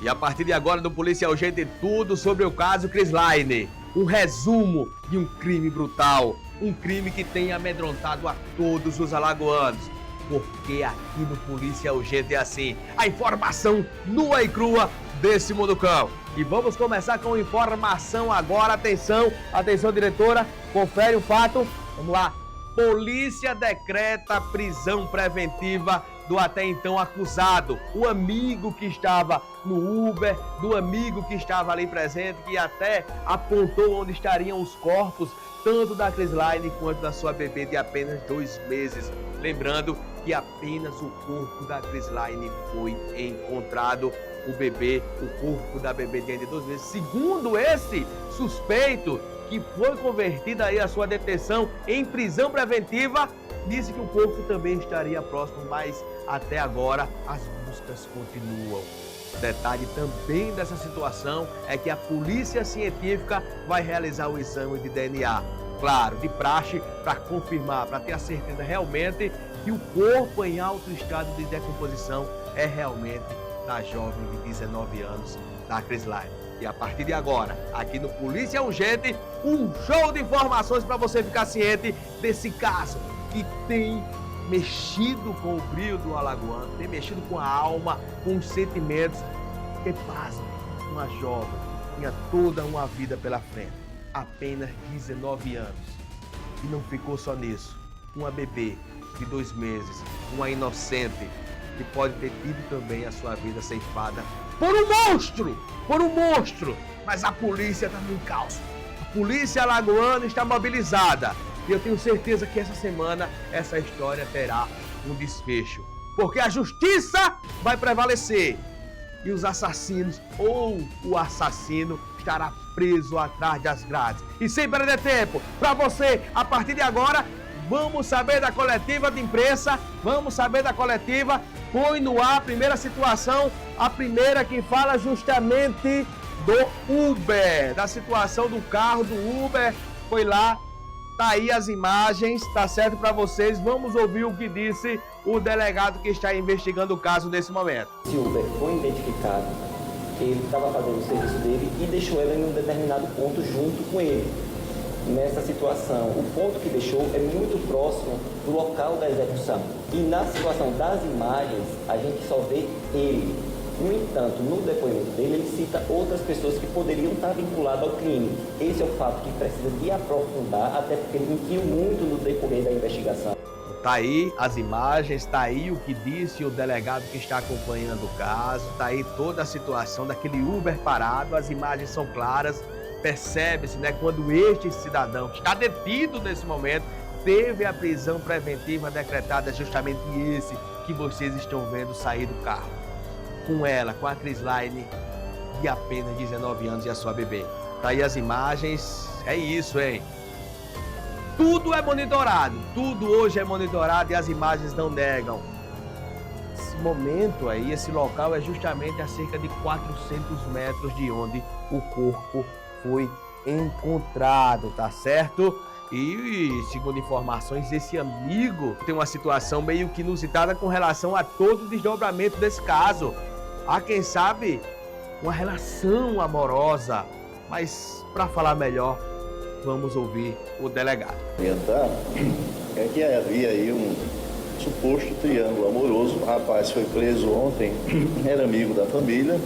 E a partir de agora no Polícia Urgente, tudo sobre o caso Crislaine. Um resumo de um crime brutal, um crime que tem amedrontado a todos os alagoanos. Porque aqui no Polícia Urgente é assim, a informação nua e crua desse munducão. E vamos começar com informação agora, atenção, atenção diretora, confere o fato, vamos lá. Polícia decreta prisão preventiva do até então acusado, o amigo que estava no Uber, do amigo que estava ali presente, que até apontou onde estariam os corpos, tanto da Crislaine quanto da sua bebê de apenas 2 meses. Lembrando que apenas o corpo da Crislaine foi encontrado, o corpo da bebê de 2 meses, segundo esse suspeito, que foi convertida aí a sua detenção em prisão preventiva, disse que o corpo também estaria próximo, mas até agora as buscas continuam. Detalhe também dessa situação é que a polícia científica vai realizar o exame de DNA. Claro, de praxe, para confirmar, para ter a certeza realmente que o corpo em alto estado de decomposição é realmente da jovem de 19 anos, da Crislaine. E a partir de agora, aqui no Polícia Urgente, um show de informações para você ficar ciente desse caso que tem mexido com o brilho do alagoano, tem mexido com a alma, com os sentimentos. Que pasme, uma jovem tinha toda uma vida pela frente, apenas 19 anos. E não ficou só nisso, uma bebê de 2 meses, uma inocente, que pode ter tido também a sua vida ceifada por um monstro, mas a polícia está no encalço. A polícia alagoana está mobilizada e eu tenho certeza que essa semana essa história terá um desfecho, porque a justiça vai prevalecer e os assassinos ou o assassino estará preso atrás das grades. E sem perder tempo, para você, a partir de agora, vamos saber da coletiva de imprensa, põe no ar a primeira situação, a primeira que fala justamente do Uber, da situação do carro do Uber, foi lá, tá aí as imagens, tá certo para vocês, vamos ouvir o que disse o delegado que está investigando o caso nesse momento. Esse Uber foi identificado, ele estava fazendo o serviço dele e deixou ela em um determinado ponto junto com ele. Nessa situação, o ponto que deixou é muito próximo do local da execução. E na situação das imagens, a gente só vê ele. No entanto, no depoimento dele, ele cita outras pessoas que poderiam estar vinculadas ao crime. Esse é o fato que precisa de aprofundar, até porque ele mentiu muito no decorrer da investigação. Tá aí as imagens, tá aí o que disse o delegado que está acompanhando o caso, tá aí toda a situação daquele Uber parado, as imagens são claras. Percebe-se, né, quando este cidadão que está detido nesse momento teve a prisão preventiva decretada, justamente esse que vocês estão vendo sair do carro. Com ela, com a Crislaine, de apenas 19 anos e a sua bebê. Tá aí as imagens, é isso, hein? Tudo é monitorado, tudo hoje é monitorado e as imagens não negam. Esse momento aí, esse local é justamente a cerca de 400 metros de onde o corpo foi encontrado, tá certo? E segundo informações, esse amigo tem uma situação meio que inusitada com relação a todo o desdobramento desse caso. Há quem sabe uma relação amorosa, mas para falar melhor, vamos ouvir o delegado. É que havia aí um suposto triângulo amoroso. O rapaz foi preso ontem, era amigo da família.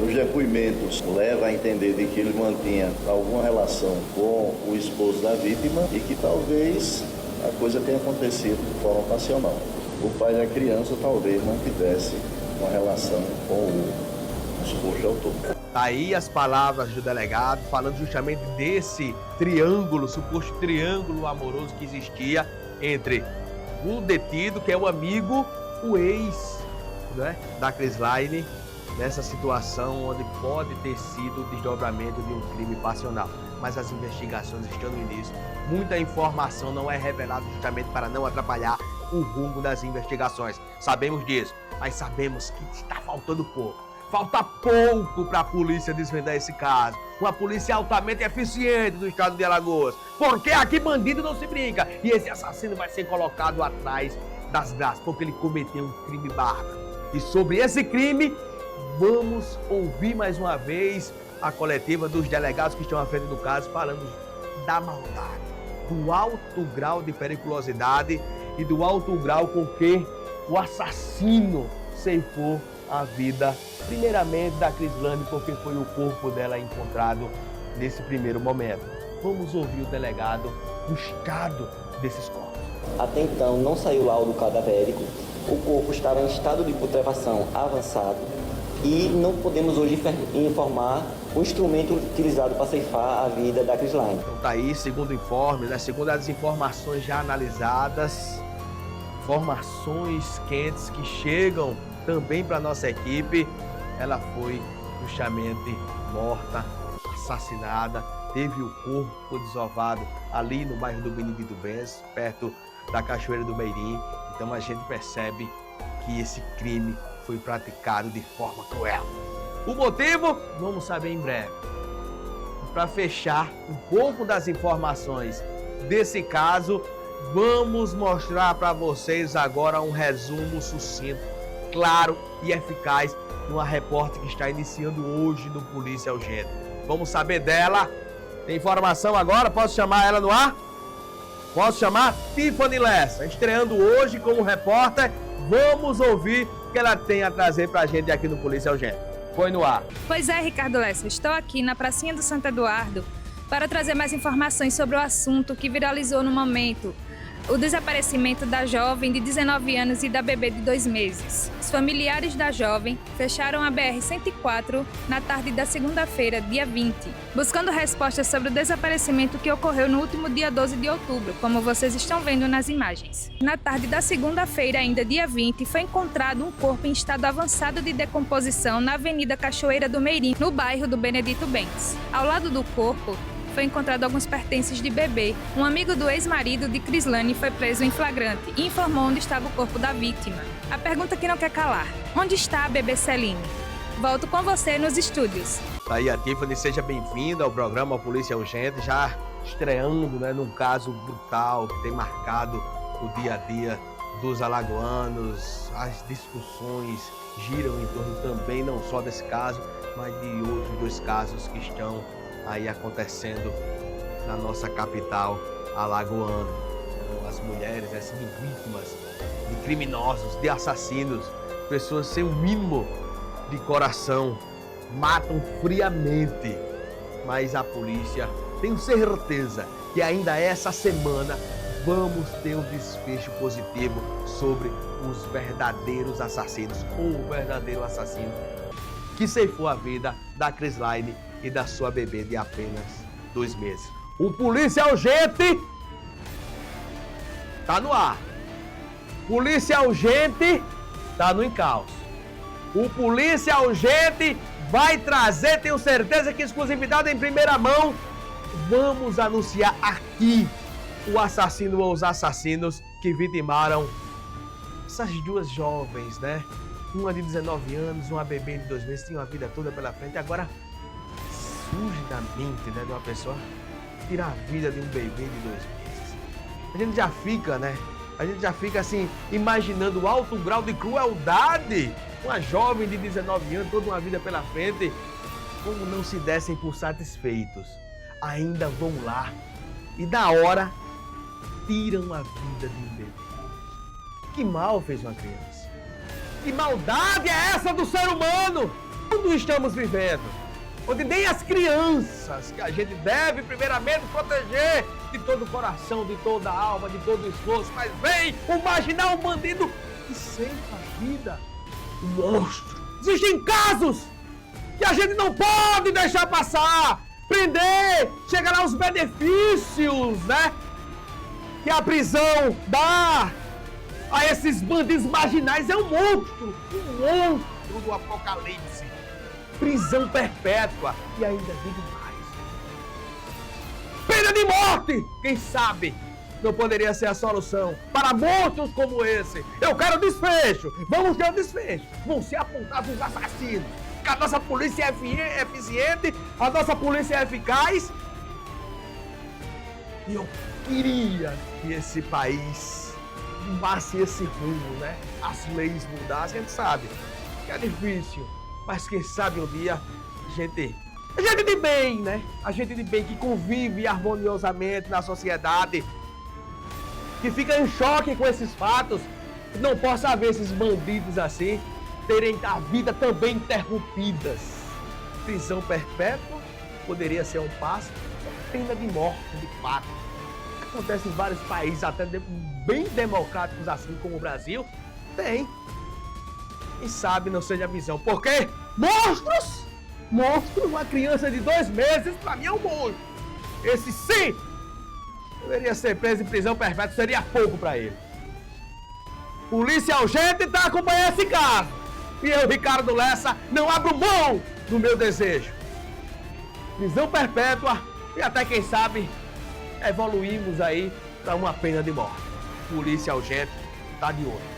Os depoimentos levam a entender de que ele mantinha alguma relação com o esposo da vítima e que talvez a coisa tenha acontecido de forma passional. O pai da criança talvez não tivesse uma relação com o suposto autor. Aí as palavras do delegado falando justamente desse triângulo, suposto triângulo amoroso que existia entre o detido, que é o amigo, o ex, né, da Crislaine, nessa situação onde pode ter sido o desdobramento de um crime passional. Mas as investigações estão no início, muita informação não é revelada justamente para não atrapalhar o rumo das investigações. Sabemos disso, mas sabemos que está faltando pouco. Falta pouco para a polícia desvendar esse caso. Uma polícia altamente eficiente do estado de Alagoas. Porque aqui bandido não se brinca. E esse assassino vai ser colocado atrás das grades, porque ele cometeu um crime bárbaro. E sobre esse crime Vamos ouvir mais uma vez a coletiva dos delegados que estão à frente do caso, falando da maldade, do alto grau de periculosidade e do alto grau com que o assassino ceifou a vida, primeiramente da Crislane, porque foi o corpo dela encontrado nesse primeiro momento. Vamos ouvir o delegado do estado desses corpos. Até então não saiu laudo cadavérico, o corpo estava em estado de putrefação avançado e não podemos hoje informar o instrumento utilizado para ceifar a vida da Crislane. Então tá aí, segundo informes, né, segundo as informações já analisadas, informações quentes que chegam também para nossa equipe, ela foi justamente morta, assassinada, teve o corpo desovado ali no bairro do Benedito Benz, perto da Cachoeira do Meirim. Então a gente percebe que esse crime foi praticado de forma cruel. O motivo? Vamos saber em breve. Para fechar um pouco das informações desse caso, vamos mostrar para vocês agora um resumo sucinto, claro e eficaz, numa repórter que está iniciando hoje no Polícia Urgente. Vamos saber dela. Tem informação agora? Posso chamar ela no ar? Posso chamar? Tiffany Lessa, estreando hoje como repórter. Vamos ouvir o que ela tem a trazer pra gente aqui no Polícia Urgente. Foi no ar. Pois é, Ricardo Lessa, estou aqui na pracinha do Santo Eduardo para trazer mais informações sobre o assunto que viralizou no momento: o desaparecimento da jovem de 19 anos e da bebê de 2 meses. Os familiares da jovem fecharam a BR-104 na tarde da segunda-feira, dia 20, buscando respostas sobre o desaparecimento que ocorreu no último dia 12 de outubro, como vocês estão vendo nas imagens. Na tarde da segunda-feira, ainda dia 20, foi encontrado um corpo em estado avançado de decomposição na Avenida Cachoeira do Meirim, no bairro do Benedito Benz. Ao lado do corpo, foi encontrado alguns pertences de bebê. Um amigo do ex-marido de Crislane foi preso em flagrante e informou onde estava o corpo da vítima. A pergunta que não quer calar: onde está a bebê Celine? Volto com você nos estúdios. Tá aí a Tiffany, seja bem-vinda ao programa Polícia Urgente, já estreando, né, num caso brutal que tem marcado o dia a dia dos alagoanos. As discussões giram em torno também não só desse caso, mas de outros 2 casos que estão aí acontecendo na nossa capital alagoana. As mulheres sendo vítimas de criminosos, de assassinos, pessoas sem o mínimo de coração, matam friamente. Mas a polícia, tenho certeza que ainda essa semana vamos ter um desfecho positivo sobre os verdadeiros assassinos, ou o verdadeiro assassino que ceifou a vida da Crislane e da sua bebê de apenas 2 meses. O Polícia Urgente tá no ar. Polícia Urgente tá no encalço. O Polícia Urgente vai trazer, tenho certeza que exclusividade em primeira mão. Vamos anunciar aqui o assassino ou os assassinos que vitimaram essas 2 jovens, né? Uma de 19 anos, uma bebê de 2 meses, tinha uma vida toda pela frente. Agora surge da mente, né, de uma pessoa tirar a vida de um bebê de 2 meses. A gente já fica, né? A gente já fica assim, imaginando o alto grau de crueldade. Uma jovem de 19 anos, toda uma vida pela frente. Como não se dessem por satisfeitos, ainda vão lá e na hora tiram a vida de um bebê. Que mal fez uma criança? Que maldade é essa do ser humano? Quando estamos vivendo, onde nem as crianças, que a gente deve primeiramente proteger de todo o coração, de toda a alma, de todo o esforço, mas vem o marginal, um bandido que ceifa a vida, um monstro. Existem casos que a gente não pode deixar passar, prender, chegar aos benefícios, né, que a prisão dá a esses bandidos marginais. É um monstro do apocalipse. Prisão perpétua e ainda digo mais, pena de morte. Quem sabe não poderia ser a solução para monstros como esse. Eu quero desfecho. Vamos ter um desfecho. Vão ser apontados os assassinos. Que a nossa polícia é eficiente, a nossa polícia é eficaz. E eu queria que esse país tomasse esse rumo, né? As leis mudassem. A gente sabe que é difícil, Mas quem sabe um dia a gente de bem, né? A gente de bem que convive harmoniosamente na sociedade, que fica em choque com esses fatos, não possa ver esses bandidos assim terem a vida também interrompidas. Prisão perpétua poderia ser um passo, pena de morte, de fato. Acontece em vários países, até bem democráticos assim como o Brasil. Tem. Quem sabe não seja a visão. Por quê? Monstros! Monstros, uma criança de 2 meses, pra mim é um monstro. Esse sim deveria ser preso em prisão perpétua, seria pouco pra ele. Polícia urgente tá acompanhando esse caso. E eu, Ricardo Lessa, não abro mão do meu desejo. Prisão perpétua e até, quem sabe, evoluímos aí para uma pena de morte. Polícia urgente tá de olho.